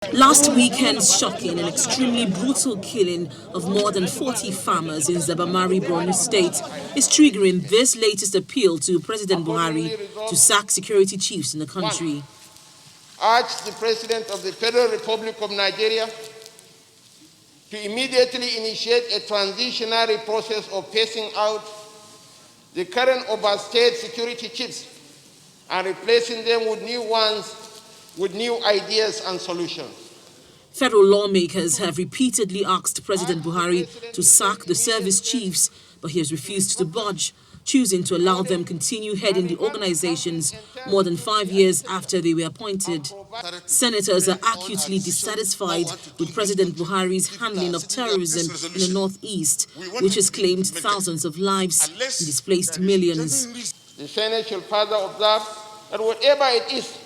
Last weekend's shocking and extremely brutal killing of more than 40 farmers in Zabamari, Borno State is triggering this latest appeal to President Buhari to sack security chiefs in the country. Urge the President of the Federal Republic of Nigeria to immediately initiate a transitionary process of phasing out the current overstate security chiefs and replacing them with new ones with new ideas and solutions. Federal lawmakers have repeatedly asked President Buhari to sack the service chiefs, but he has refused to budge, choosing to allow them continue heading the organizations more than 5 years after they were appointed. Senators are acutely dissatisfied with President Buhari's handling of terrorism in the Northeast, which has claimed thousands of lives and displaced millions. The Senate shall further observe that whatever it is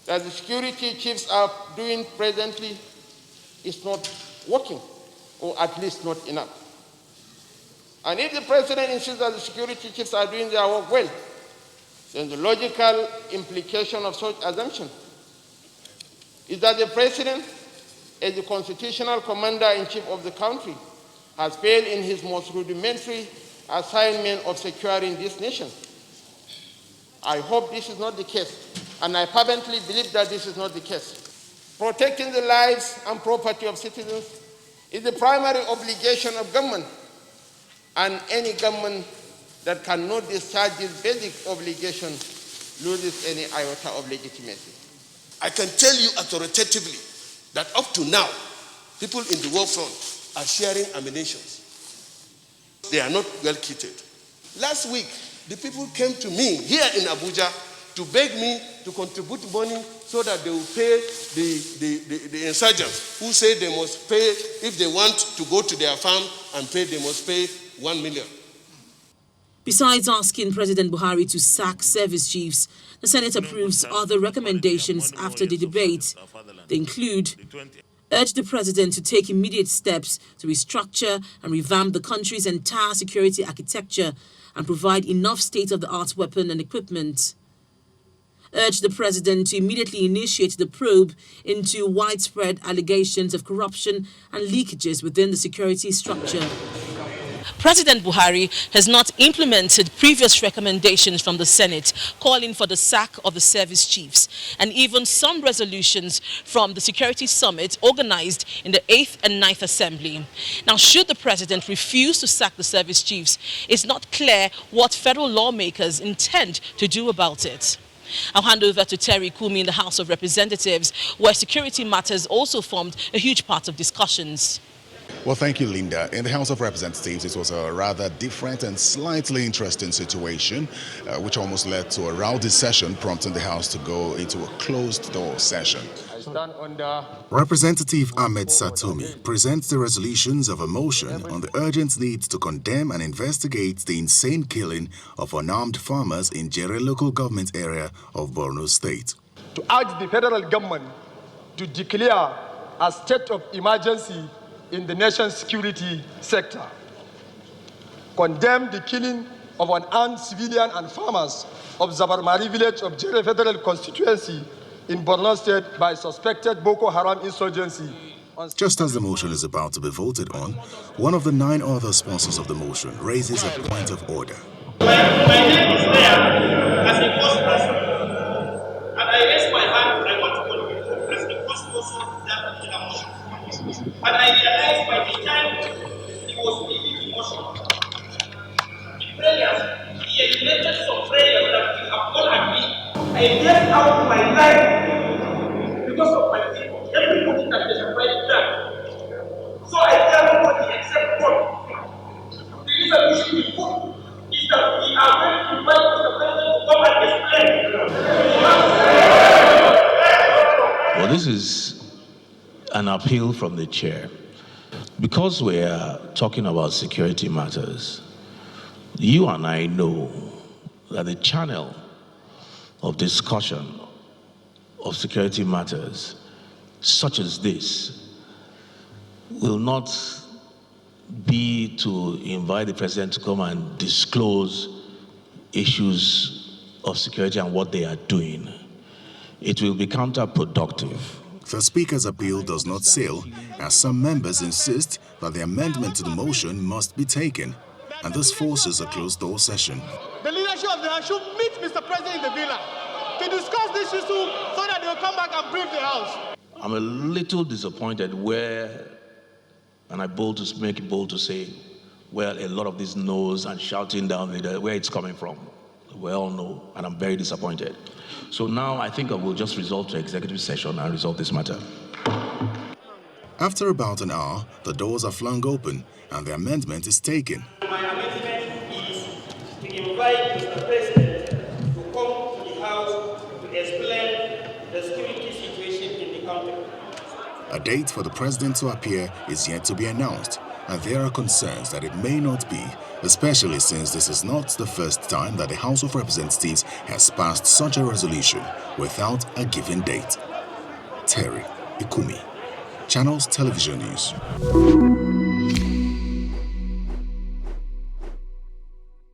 that the security chiefs are doing presently is not working, or at least not enough. And if the President insists that the security chiefs are doing their work well, then the logical implication of such assumption is that the President, as the constitutional commander-in-chief of the country, has failed in his most rudimentary assignment of securing this nation. I hope this is not the case, and I fervently believe that this is not the case. Protecting the lives and property of citizens is the primary obligation of government, and any government that cannot discharge this basic obligation loses any iota of legitimacy. I can tell you authoritatively that up to now, people in the war front are sharing ammunition. They are not well kitted. Last week, the people came to me here in Abuja to beg me to contribute money so that they will pay the insurgents who say they must pay, if they want to go to their farm and pay, they must pay 1 million. Besides asking President Buhari to sack service chiefs, the Senate approves other recommendations after the debate. They include urge the President to take immediate steps to restructure and revamp the country's entire security architecture and provide enough state-of-the-art weapon and equipment. Urge the President to immediately initiate the probe into widespread allegations of corruption and leakages within the security structure. President Buhari has not implemented previous recommendations from the Senate calling for the sack of the service chiefs, and even some resolutions from the Security Summit organized in the 8th and 9th Assembly. Now, should the President refuse to sack the service chiefs, it's not clear what federal lawmakers intend to do about it. I'll hand over to Terry Kumi in the House of Representatives, where security matters also formed a huge part of discussions. Well, thank you, Linda. In the House of Representatives, it was a rather different and slightly interesting situation, which almost led to a rowdy session, prompting the House to go into a closed-door session. Representative Ahmed Satomi presents the resolutions of a motion on the urgent need to condemn and investigate the insane killing of unarmed farmers in Jere local government area of Borno State. To urge the federal government to declare a state of emergency in the nation's security sector. Condemn the killing of unarmed civilian and farmers of Zabarmari village of Jere Federal Constituency in Borno State by suspected Boko Haram insurgency. Just as the motion is about to be voted on, one of the 9 other sponsors of the motion raises a point of order. My name is there as a first person, and I raise my hand. I want to contribute as a first person to that particular motion. But I realized by the time he was reading the motion, in prayers, he eliminated some prayers that we have all agreed. I gave out my life because of my people. Everybody that is a private plan. So I tell nobody except God. The resolution we put is that we are going to invite Mr. President to come and explain. Well, this is an appeal from the chair. Because we are talking about security matters, you and I know that the channel of discussion of security matters such as this will not be to invite the president to come and disclose issues of security and what they are doing. It will be counterproductive The Speaker's appeal does not sail, as some members insist that the amendment to the motion must be taken, and this forces a closed-door session. The leadership of the House should meet Mr. President in the villa to discuss this issue so that they will come back and brief the House. I'm a little disappointed where, and I make it bold to say, well, a lot of this noise and shouting down there, where it's coming from. We all know, and I'm very disappointed. So now I think I will just resolve to executive session and resolve this matter. After about an hour, the doors are flung open and the amendment is taken. My amendment is to invite Mr. President to come to the House to explain the security situation in the country. A date for the president to appear is yet to be announced, and there are concerns that it may not be, especially since this is not the first time that the House of Representatives has passed such a resolution without a given date. Terry Ikumi, Channels Television News.